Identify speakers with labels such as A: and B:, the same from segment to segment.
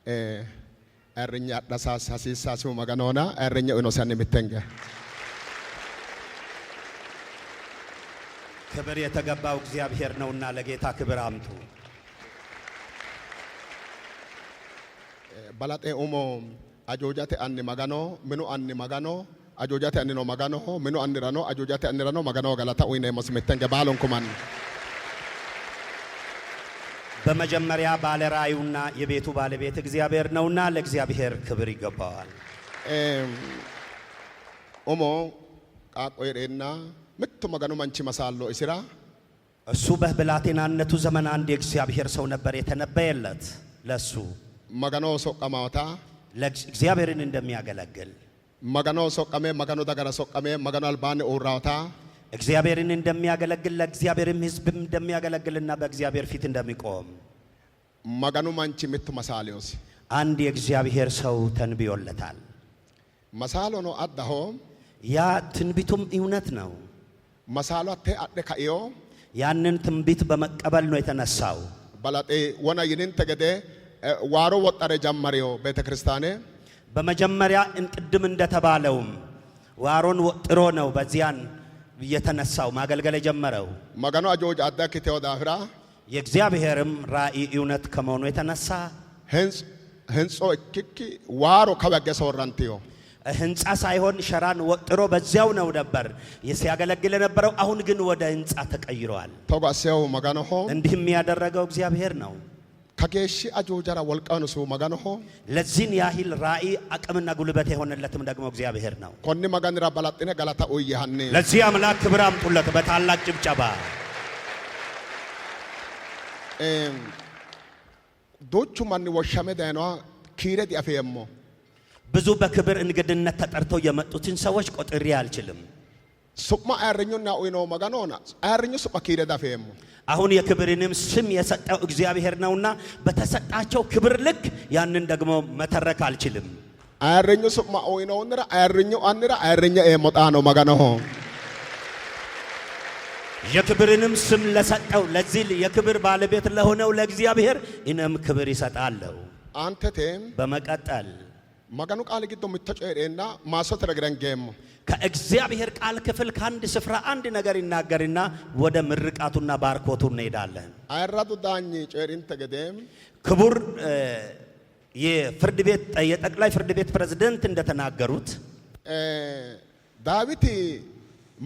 A: Ernya dasas hasisa su maganona ernya unosan mitenge
B: ክብር የተገባው እግዚአብሔር ነውና ለጌታ ክብር አምጡ
A: balate umo ajojate anni magano minu anni magano ajojate anni no magano minu annirano ajojate annirano magano galata uyne መስመተንገ ባሎን ኩማን
B: በመጀመሪያ ባለ ራእዩና የቤቱ ባለቤት እግዚአብሔር ነውና ለእግዚአብሔር ክብር ይገባዋል
A: ኦሞ ቃቆይሬና ምቱ magano manchi masallo isira
B: እሱ በብላቴናነቱ ዘመን አንድ የእግዚአብሔር ሰው ነበር የተነበየለት ለሱ
A: magano soqqamata
B: ለእግዚአብሔርን እንደሚያገለግል
A: magano soqqame magano dagara soqqame magano albane ኡራውታ
B: እግዚአብሔርን እንደሚያገለግል ለእግዚአብሔርም ሕዝብም እንደሚያገለግልና በእግዚአብሔር ፊት እንደሚቆም
A: magano manchi ምቱ masaliyos
B: አንድ የእግዚአብሔር ሰው ተንብዮለታል
A: masalo no addaho
B: ያ ትንቢቱም እውነት ነው
A: ማሳሏቴ አደካዮ
B: ያንን ትንቢት በመቀበል ነው የተነሳው
A: ባላጤ ወና ይንን ተገደ ዋሮ ወጣረ ጀመሪዮ ቤተክርስቲያኔ
B: በመጀመሪያ እንቅድም እንደተባለውም ዋሮን ወጥሮ ነው በዚያን የተነሳው ማገልገል ጀመረው
A: ማጋኖ አጆጅ አዳክቴው ዳፍራ
B: የእግዚአብሔርም ራእይ እውነት ከመሆኑ የተነሳ
A: ህንጾ እክኪ ዋሮ ከበገ ሶራንቲዮ
B: ህንጻ ሳይሆን ሸራን ወጥሮ በዚያው ነው ነበር ሲያገለግል የነበረው አሁን ግን ወደ ህንጻ ተቀይሯል
A: ተጓሰው ማጋኖ
B: እንዲህም ያደረገው እግዚአብሔር ነው
A: ከጌሺ አጆጃራ ወልቃኑሱ ማጋኖ
B: ለዚህን ያህል ራእይ አቅምና ጉልበት የሆነለትም ደግሞ እግዚአብሔር ነው
A: ኮኒ ማጋንራ ባላጥነ ጋላታ ኡይሃኒ
B: ለዚህ አምላክ ክብር አምጡለት በታላቅ ጭብጨባ
A: ዶቹ ማን ወሻመ ዳይኗ ኪረድ ያፈየሞ
B: ብዙ በክብር እንግድነት ተጠርተው የመጡትን ሰዎች ቆጥሬ አልችልም
A: ሱማ አያርኙና ኡይኖ ማጋኖና አያርኙ ሱማ ኪረድ ያፈየሞ
B: አሁን የክብርንም ስም የሰጠው እግዚአብሔር ነውና በተሰጣቸው ክብር ልክ ያንን ደግሞ መተረክ አልችልም
A: አያርኙ ሱማ ኡይኖ እንራ አያርኙ አንራ አያርኛ ኤሞጣ ነው ማጋኖ
B: የክብርንም ስም ለሰጠው ለዚህ የክብር ባለቤት ለሆነው ለእግዚአብሔር እኔም ክብር ይሰጣለሁ
A: አንተቴም
B: በመቀጠል
A: ማጋኑ ቃል ግዶ ምትጨሬና ማሶ ተረግረንገም
B: ከእግዚአብሔር ቃል ክፍል ካንድ ስፍራ አንድ ነገር ይናገርና ወደ ምርቃቱና ባርኮቱ እንሄዳለን
A: አይራዱ ዳኝ ጨሪን ተገደም
B: ክቡር የፍርድ ቤት የጠቅላይ ፍርድ ቤት ፕሬዝዳንት እንደተናገሩት
A: ዳዊት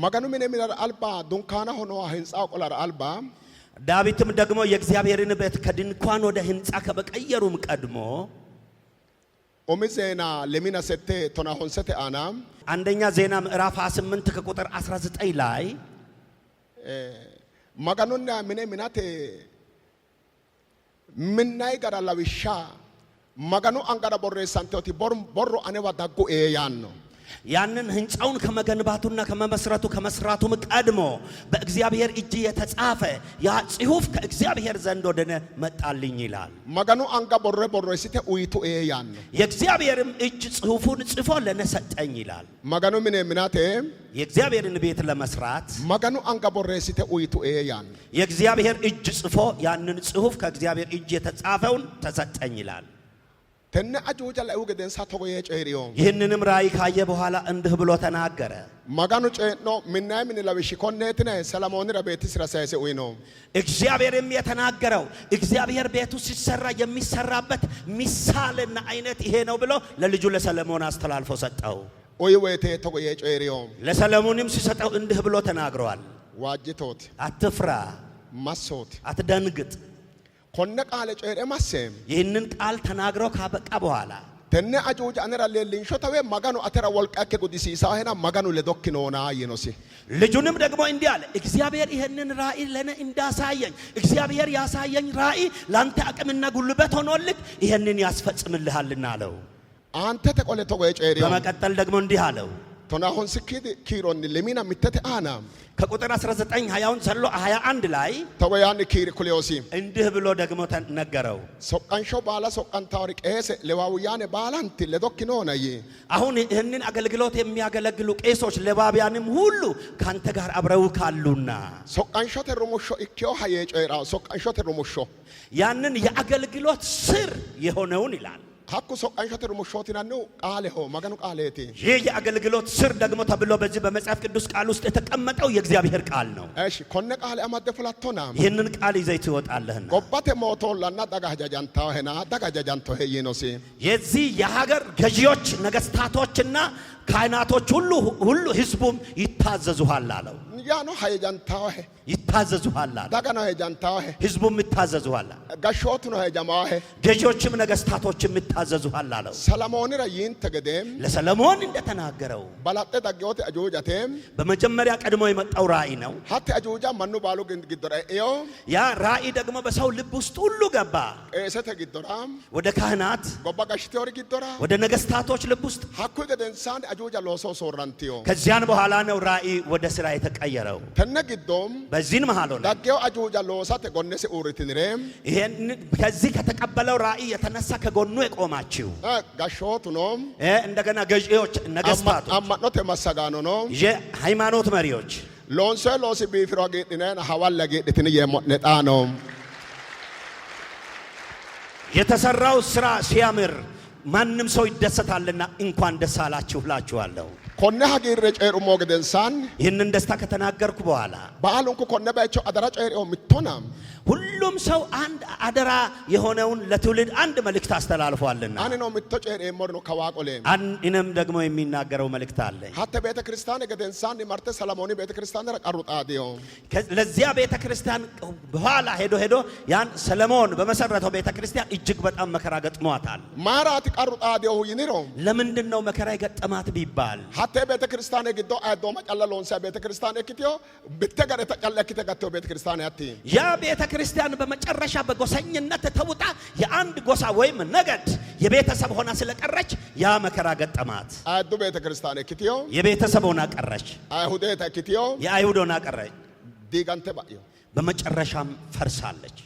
A: ማጋኑ ምን የሚላል አልባ ዱንካና ሆኖ ህንጻው ቆላር አልባ
B: ዳዊትም ደግሞ የእግዚአብሔርን ቤት ከድንኳን ወደ ህንጻ ከበቀየሩም ቀድሞ
A: ኦሚዜና ለሚና ሰተ ቶና ሆንሰተ አናም
B: አንደኛ ዜና ምዕራፍ 28 ከቁጥር 19 ላይ
A: ማጋኑና ምን ምናተ ምናይ ጋራላዊሻ ማጋኑ አንጋራ ቦሬሳንቴoti ቦሮ አኔዋ ዳጉ ኤያን ነው
B: ያንን ህንጻውን ከመገንባቱና ከመመስረቱ ከመስራቱም ቀድሞ በእግዚአብሔር እጅ የተጻፈ ያ ጽሑፍ ከእግዚአብሔር ዘንድ ወደነ መጣልኝ ይላል
A: ማጋኑ አንጋ ቦሬ ሲተ ኡይቱ ኤያን ነው
B: የእግዚአብሔርም እጅ ጽሑፉን ጽፎ ለነሰጠኝ ይላል
A: ማጋኑ ምን ምናተ
B: የእግዚአብሔርን ቤት ለመስራት
A: ማጋኑ አንጋ ቦሬ ሲተ ኡይቱ ኤያን
B: የእግዚአብሔር እጅ ጽፎ ያንን ጽሑፍ ከእግዚአብሔር እጅ የተጻፈውን ተሰጠኝ ይላል
A: ተነ አጆጃ ላይ ወገደን ሳተቆየ ጨሪዮ
B: ይህንንም ራእይ ካየ በኋላ እንዲህ ብሎ ተናገረ
A: ማጋኑ ጨኖ ምናይ ምን ለብሽ ኮኔትነ ሰለሞን ረቤት ስራሳይሰ ወይ ነው
B: እግዚአብሔርም የተናገረው እግዚአብሔር ቤቱ ሲሰራ የሚሰራበት ሚሳልና አይነት ይሄ ነው ብሎ ለልጁ ለሰለሞን አስተላልፎ ሰጠው
A: ወይ ወይቴ ተቆየ ጨሪዮ
B: ለሰለሞንም ሲሰጠው እንዲህ ብሎ ተናግሯል
A: ዋጅቶት
B: አትፍራ
A: ማሶት
B: አትደንግጥ
A: ኮነ ቃለ ጨሬ ማሰም
B: ይህንን ቃል ተናግረው ካበቃ በኋላ
A: ተነ አጆጃ አነራ ለልኝ ሾታዌ ማጋኑ አተራ ወልቃከ ጉዲሲሳ ሄና ማጋኑ ለዶክኖና ይኖሲ
B: ልጁንም ደግሞ እንዲህ አለ እግዚአብሔር ይሄንን ራእይ ለኔ እንዳሳየኝ እግዚአብሔር ያሳየኝ ራእይ ላንተ አቅምና ጉልበት ሆኖልክ ይሄንን ያስፈጽምልሃልና አለው
A: አንተ ተቆለ ተቆየ ጨሬ
B: በመቀጠል ደግሞ እንዲህ አለው
A: ቶናሁን ስኪድ ኪሮን ለሚና ምተተ አና
B: ከቁጥር 19 20ውን ሰሎ 21 ላይ
A: ተወያን ኪር ኩሌዮሲ
B: እንዲህ ብሎ ደግሞ ተነገረው
A: ሶቃንሾ ባላ ሶቃን ታሪክ ኤሰ ለዋውያኔ ባላንት ለዶክኖ ነይ
B: አሁን ይህንን አገልግሎት የሚያገለግሉ ቄሶች ለባቢያንም ሁሉ ካንተ ጋር አብረው ካሉና
A: ሶቃንሾ ተሩሙሾ ኢኪዮ ሃየ ጨራ ሶቃንሾ ተሩሙሾ
B: ያንን የአገልግሎት ስር የሆነውን ይላል
A: hakku soqqanshate rumushotinannu qaaleho maganu qaaleeti
B: ይህ የአገልግሎት ስር ደግሞ ተብሎ በዚህ በመጽሐፍ ቅዱስ ቃል ውስጥ የተቀመጠው የእግዚአብሔር ቃል ነው።
A: እሺ ኮነ ቃሌ አማደ ፍላቶና
B: ይህንን ቃል ይዘህ ትወጣለህና
A: ጎባቴ ሞቶላና ዳጋጃጃንታው ሄና ዳጋጃጃንታው ሄይኖሲ
B: የዚህ የሀገር ገዢዎች ነገስታቶችና ካህናቶች ሁሉ ህዝቡም ይታዘዙሃል አለው።
A: ያኖ ሀይጃንታው ሄ
B: ይታዘዙሃል አለ።
A: ዳጋና ሀይጃንታው ሄ
B: ህዝቡም ይታዘዙሃል።
A: ጋሾት ነው ሀይጃማው ሄ
B: ገዢዎችም ነገስታቶችም ይታዘዙሃል አለው።
A: ሰለሞን ረይን ተገደም
B: ለሰለሞን እንደተናገረው
A: ባላጤ ዳጊዮት አጆጃቴም
B: በመጀመሪያ ቀድሞ የመጣው ራእይ ነው።
A: ሀቴ አጆጃ ማኑ ባሉ ግድራ እዮ
B: ያ ራእይ ደግሞ በሰው ልብ ውስጥ ሁሉ ገባ።
A: ኤሰተ ግድራም
B: ወደ ካህናት
A: ጎባ ጋሽቴው ግድራ
B: ወደ ነገስታቶች ልብ ውስጥ
A: ሀኩ ገደንሳን አጆጃ ሎሶ ሶራንቲዮ
B: ከዚያን በኋላ ነው ራእይ ወደ ስራ የተቀየረው።
A: ተነግዶም
B: በዚህን መሃል ሆነ
A: ዳጊው አጆጃ ሎሳተ ጎነሰ ኡሪትንሬም
B: ይሄን ከዚህ ከተቀበለው ራእይ የተነሳ ከጎኑ የቆማችው
A: ጋሾት ነው።
B: እንደገና ገዢዎች ነገስታቶች
A: አማኖት የማሰጋኖ ነው።
B: የሃይማኖት መሪዎች
A: ሎንሰ ሎሲ ቢፍሮ ጌጥነን ሐዋላ ጌጥትን የሞነጣ ነው።
B: የተሰራው ስራ ሲያምር ማንም ሰው ይደሰታልና እንኳን ደስ አላችሁ እላችኋለሁ።
A: ኮነ ሀገር ጨሩሞ ገደንሳን
B: ይህንን ደስታ ከተናገርኩ በኋላ
A: ባሉንኩ ኮነ ባይቸው አደራ ጨሪው ምቶናም
B: ሁሉም ሰው አንድ አደራ የሆነውን ለትውልድ አንድ መልእክት አስተላልፏልና
A: አነ ነው ምቶ ጨሪ ሞር ነው ከዋቆሌ
B: እኔም ደግሞ የሚናገረው መልእክት አለ።
A: ሀተ ቤተ ክርስቲያን ገደንሳን ማርተ ሰለሞኒ ቤተ ክርስቲያን ረቀሩጣ ዲዮ
B: ለዚያ ቤተ ክርስቲያን በኋላ ሄዶ ያን ሰለሞን በመሰረተው ቤተ ክርስቲያን እጅግ በጣም መከራ ገጥሟታል።
A: ማራት ቀሩጣ ዲዮ ይኒሮ
B: ለምንድን ነው መከራ የገጠማት ቢባል
A: ሀተ ቤተ ክርስቲያን ግዶ አዶ መጨለሎንሳ ቤተ ክርስቲያን እክቲዮ በተገረ ተጨለክተ ገተው ቤተ ክርስቲያን ያቲ
B: ያ ቤተ ክርስቲያን በመጨረሻ በጎሰኝነት ተውጣ የአንድ ጎሳ ወይም ነገድ የቤተሰብ ሆና ስለቀረች ያ መከራ ገጠማት።
A: አዱ ቤተ ክርስቲያን እክቲዮ
B: የቤተሰብ ሆና ቀረች።
A: አይሁድ እክቲዮ
B: የአይሁድ ሆና ቀረች።
A: ዲጋንተ ባዮ
B: በመጨረሻም ፈርሳለች።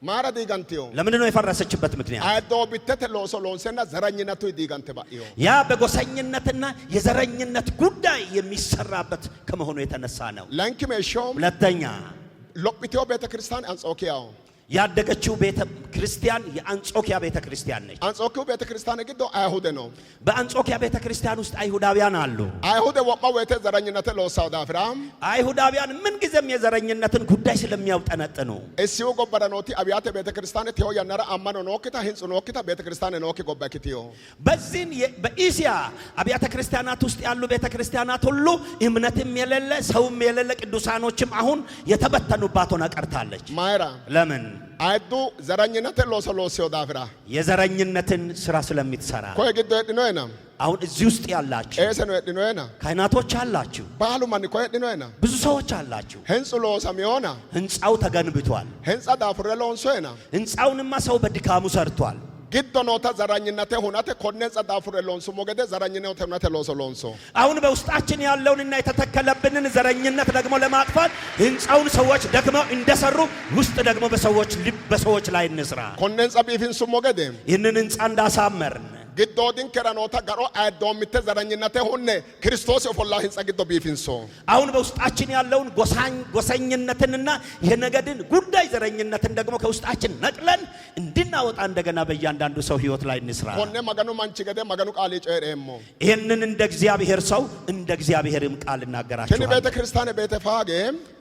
A: ማራ ዲጋንቲዮ
B: ለምን ነው የፈረሰችበት ምክንያት?
A: አዶ ቢተተ ሎሶ ሎንሰና ዘረኝነቱ ዲጋንተ ባዮ
B: ያ በጎሰኝነትና የዘረኝነት ጉዳይ የሚሰራበት ከመሆኑ የተነሳ ነው።
A: ላንኪሜሾም
B: ሁለተኛ
A: ሎጲቲዮ ቤተ ክርስቲያን አንጾኪያው
B: ያደገችው ቤተ ክርስቲያን የአንጾኪያ ቤተ ክርስቲያን ነች።
A: አንጾኪያው ቤተ ክርስቲያን ግዶ አይሁድ ነው።
B: በአንጾኪያ ቤተ ክርስቲያን ውስጥ አይሁዳውያን አሉ።
A: አይሁድ ወማ ወተ ዘረኝነት ለወሳው ዳፍራም
B: አይሁዳውያን ምን ጊዜም የዘረኝነትን ጉዳይ ስለሚያውጠነጥኑ
A: እሲው ጎበረኖቲ አብያተ ቤተ ክርስቲያን ተዮ ያነራ አማኖ ኖክታ ህንጽ ኖክታ ቤተ ክርስቲያን ኖክ ጎበክቲዮ
B: በዚህን በኢሲያ አብያተ ክርስቲያናት ውስጥ ያሉ ቤተ ክርስቲያናት ሁሉ እምነትም የሌለ ሰውም የሌለ ቅዱሳኖችም አሁን የተበተኑባት ሆና ቀርታለች።
A: ማይራ
B: ለምን?
A: አይዱ ዘረኝነት ሎሶ ዳፍራ
B: የዘረኝነትን ስራ ስለምትሰራ
A: ኮይ ግዶ እድኖይና
B: አሁን እዚህ ውስጥ ያላችሁ
A: ኤሰ ነው እድኖይና
B: ካህናቶች አላችሁ።
A: ባሉ ማን ኮይ እድኖይና
B: ብዙ ሰዎች አላችሁ።
A: ህንጽ ሎሰሚዮና
B: ህንጻው ተገንብቷል።
A: ህንጻ ዳፍረ ሎንሶይና
B: ህንጻውንማ ሰው በድካሙ ሰርቷል።
A: ግዶ ኖታ ዘራኝነቴ ሁናቴ ኮነን ጸዳፉረ ሎንሶ ሞገደ ዘራኝነቴ ሁናቴ ሎንሶ
B: አሁን በውስጣችን ያለውንና የተተከለብንን ዘረኝነት ደግሞ ለማጥፋት ህንጻውን ሰዎች ደክመው እንደሰሩ ውስጥ ደግሞ በሰዎች ልብ በሰዎች ላይ እንስራ።
A: ኮነን ጸቢፊን ሱ ሞገደ
B: ይህንን ህንጻ እንዳሳመርን
A: ግዶድን ከረኖታ ጋሮ አይዶምተ ዘረኝነቴ ሁነ ክርስቶስ የፎላ ህንጻ ግዶ ቢፊንሶ
B: አሁን በውስጣችን ያለውን ጎሰኝነትንና የነገድን ጉዳይ ዘረኝነትን ደግሞ ከውስጣችን ነቅለን እንድናወጣ እንደገና በእያንዳንዱ ሰው ህይወት ላይ እንስራ።
A: ኮነ መገኑ ማንቺ ገደ መገኑ ቃል ጨሬሞ
B: ይህንን እንደ እግዚአብሔር ሰው እንደ እግዚአብሔርም ቃል እናገራችኋለሁ።
A: ከኒ ቤተ ክርስቲያን ቤተ ፋጌ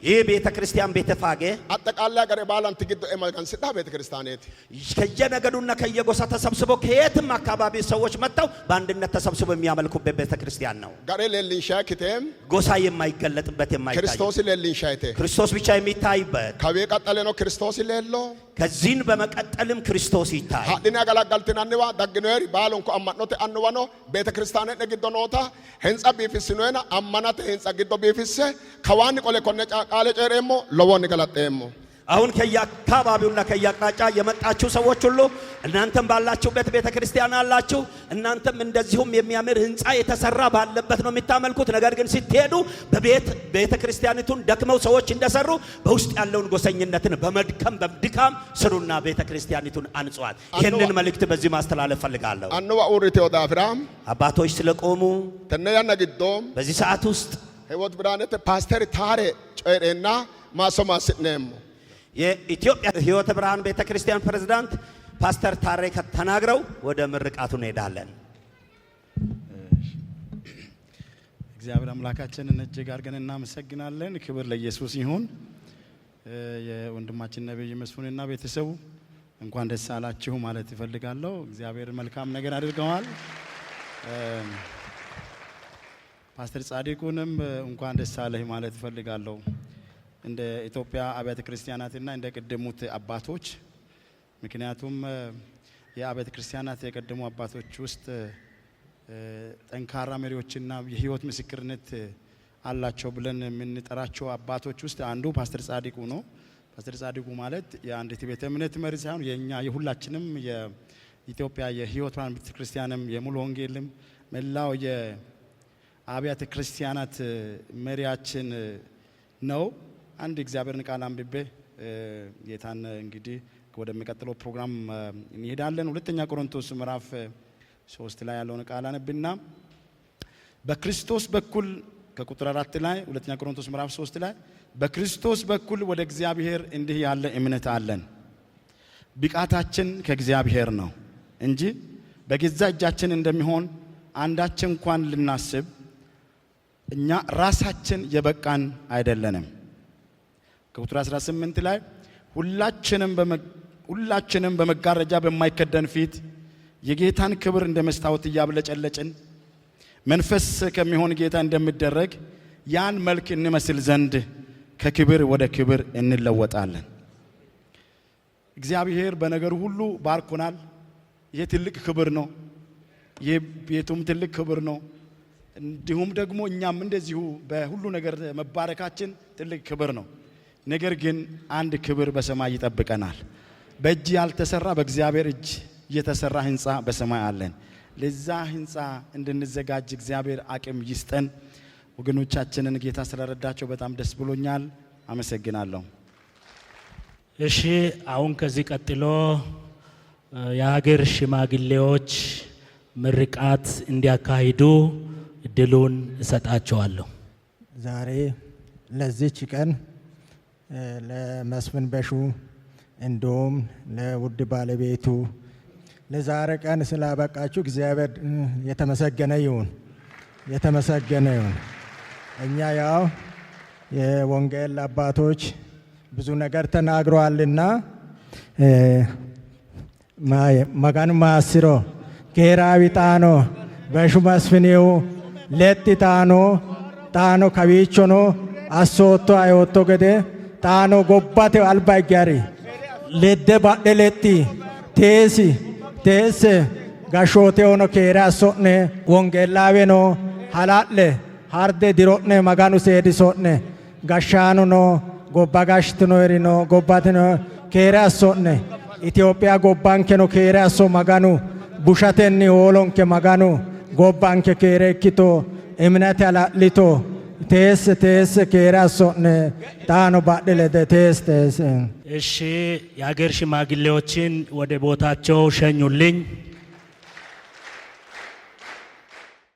B: ይህ ቤተ ክርስቲያን ቤተ ፋጌ
A: አጠቃላይ ገረ ባላንት ግዶ ኤማጋን ሲዳ ቤተ ክርስቲያኔት
B: ከየነገዱና ከየጎሳ ተሰብስበው ከየትም አካባቢ ሰዎች መጥተው በአንድነት ተሰብስበው የሚያመልኩበት ቤተ ክርስቲያን ነው።
A: ጋሬ ለሊን ሻክቴም
B: ጎሳ የማይገለጥበት የማይታይ
A: ክርስቶስ ለሊን ሻይቴ
B: ክርስቶስ ብቻ የሚታይበት
A: ከቤ ቀጠለ ነው ክርስቶስ ለሎ
B: ከዚህን በመቀጠልም ክርስቶስ ይታይ
A: ሀዲና ያገላጋልትን አንዋ ደግነሪ ባሉንኩ አማኖተ አንዋኖ ቤተ ክርስቲያን ነግዶ ኖታ ህንጻ ቢፊስኖና አማናተ ህንጻ ግዶ ቢፊስ ከዋን ቆለ ኮነ ቃለ ጨሬሞ ለወን ገላጤሞ
B: አሁን ከየአካባቢውና ከየአቅጣጫ የመጣችሁ ሰዎች ሁሉ እናንተም ባላችሁበት ቤተ ክርስቲያን አላችሁ። እናንተም እንደዚሁም የሚያምር ህንጻ የተሰራ ባለበት ነው የምታመልኩት። ነገር ግን ስትሄዱ ቤተ ክርስቲያኒቱን ደክመው ሰዎች እንደሰሩ በውስጥ ያለውን ጎሰኝነትን በድካም ስሩና ቤተ ክርስቲያኒቱን አንጿት። ይህንን መልእክት በዚህ ማስተላለፍ ፈልጋለሁ።
A: አንዋ ኡሪቴ ወዳፍራም
B: አባቶች ስለቆሙ
A: ተነያና ግዶም
B: በዚህ ሰዓት ውስጥ
A: ህይወት ብራነት ፓስተር ታሬ ጨሬና ማሶማስነም
B: የኢትዮጵያ ህይወት ብርሃን ቤተ ክርስቲያን ፕሬዝዳንት ፓስተር ታሬ ከተናግረው ወደ ምርቃቱ እንሄዳለን።
C: እግዚአብሔር አምላካችንን እጅግ አድርገን እናመሰግናለን። ክብር ለኢየሱስ ይሁን። የወንድማችን ነብይ መስፍንና ቤተሰቡ እንኳን ደስ አላችሁ ማለት እፈልጋለሁ። እግዚአብሔር መልካም ነገር አድርገዋል። ፓስተር ጻድቁንም እንኳን ደስ አለህ ማለት እፈልጋለሁ። እንደ ኢትዮጵያ አብያተ ክርስቲያናትና እንደ ቀደሙት አባቶች ምክንያቱም የአብያተ ክርስቲያናት የቀደሙ አባቶች ውስጥ ጠንካራ መሪዎችና የህይወት ምስክርነት አላቸው ብለን የምንጠራቸው አባቶች ውስጥ አንዱ ፓስተር ጻድቁ ነው። ፓስተር ጻድቁ ማለት የአንዲት ቤተ እምነት መሪ ሳይሆን የኛ የሁላችንም የኢትዮጵያ የህይወት ብርሃን ቤተ ክርስቲያንም የሙሉ ወንጌልም መላው የአብያተ ክርስቲያናት መሪያችን ነው። አንድ እግዚአብሔርን ቃል አንብቤ ጌታን እንግዲህ ወደሚቀጥለው ፕሮግራም እንሄዳለን። ሁለተኛ ቆሮንቶስ ምዕራፍ 3 ላይ ያለውን ቃል አንብና በክርስቶስ በኩል ከቁጥር 4 ላይ ሁለተኛ ቆሮንቶስ ምዕራፍ 3 ላይ በክርስቶስ በኩል ወደ እግዚአብሔር እንዲህ ያለ እምነት አለን። ብቃታችን ከእግዚአብሔር ነው እንጂ በገዛ እጃችን እንደሚሆን አንዳችን እንኳን ልናስብ እኛ ራሳችን የበቃን አይደለንም። ከቁጥር 18 ላይ ሁላችንም በመጋረጃ በማይከደን ፊት የጌታን ክብር እንደ መስታወት እያብለጨለጭን መንፈስ ከሚሆን ጌታ እንደሚደረግ ያን መልክ እንመስል ዘንድ ከክብር ወደ ክብር እንለወጣለን። እግዚአብሔር በነገር ሁሉ ባርኮናል። ይሄ ትልቅ ክብር ነው። የቤቱም ትልቅ ክብር ነው። እንዲሁም ደግሞ እኛም እንደዚሁ በሁሉ ነገር መባረካችን ትልቅ ክብር ነው። ነገር ግን አንድ ክብር በሰማይ ይጠብቀናል። በእጅ ያልተሰራ በእግዚአብሔር እጅ የተሰራ ህንጻ በሰማይ አለን። ለዛ ህንጻ እንድንዘጋጅ እግዚአብሔር አቅም ይስጠን። ወገኖቻችንን ጌታ ስለረዳቸው በጣም ደስ ብሎኛል። አመሰግናለሁ።
D: እሺ፣ አሁን ከዚህ ቀጥሎ የሀገር ሽማግሌዎች ምርቃት እንዲያካሂዱ እድሉን እሰጣቸዋለሁ።
E: ዛሬ ለዚች ቀን ለመስፍን በሹ እንዲሁም ለውድ ባለቤቱ ለዛሬ ቀን ስላበቃችሁ እግዚአብሔር የተመሰገነ ይሁን፣ የተመሰገነ ይሁን። እኛ ያው የወንጌል አባቶች ብዙ ነገር ተናግረዋልና መጋኑ ማስሮ ጌራዊ ጣኖ በሹ መስፍኔው ለጥ ጣኖ ከቢቾኖ አሶቶ አይወቶ ገደ ጣኖ ጎባቴ አልባጋሪ ለደ ባደለቲ ቴስ ጋሾቴ ሆኖ ኬራ ሶነ ወንጌላዌ ኖ ሀላለ ሃርደ ዲሮነ መጋኑ ሴዲ ሶነ ጋሻኑ ኖ ጎባ ጋሽትኖ ኤሪኖ ጎባትኖ ኬራ ሶነ ኢትዮጵያ ጎባንኬ ኖ ኬራ ሶ መጋኑ ቡሻቴኒ ሆሎንኬ መጋኑ ጎባንኬ ኬሬ ኪቶ እምነት ያላሊቶ ቴስ ኬራ ሶነ ጣኖ ባደለደ ቴስ
D: እሺ፣ የሀገር ሽማግሌዎችን ወደ ቦታቸው ሸኙልኝ።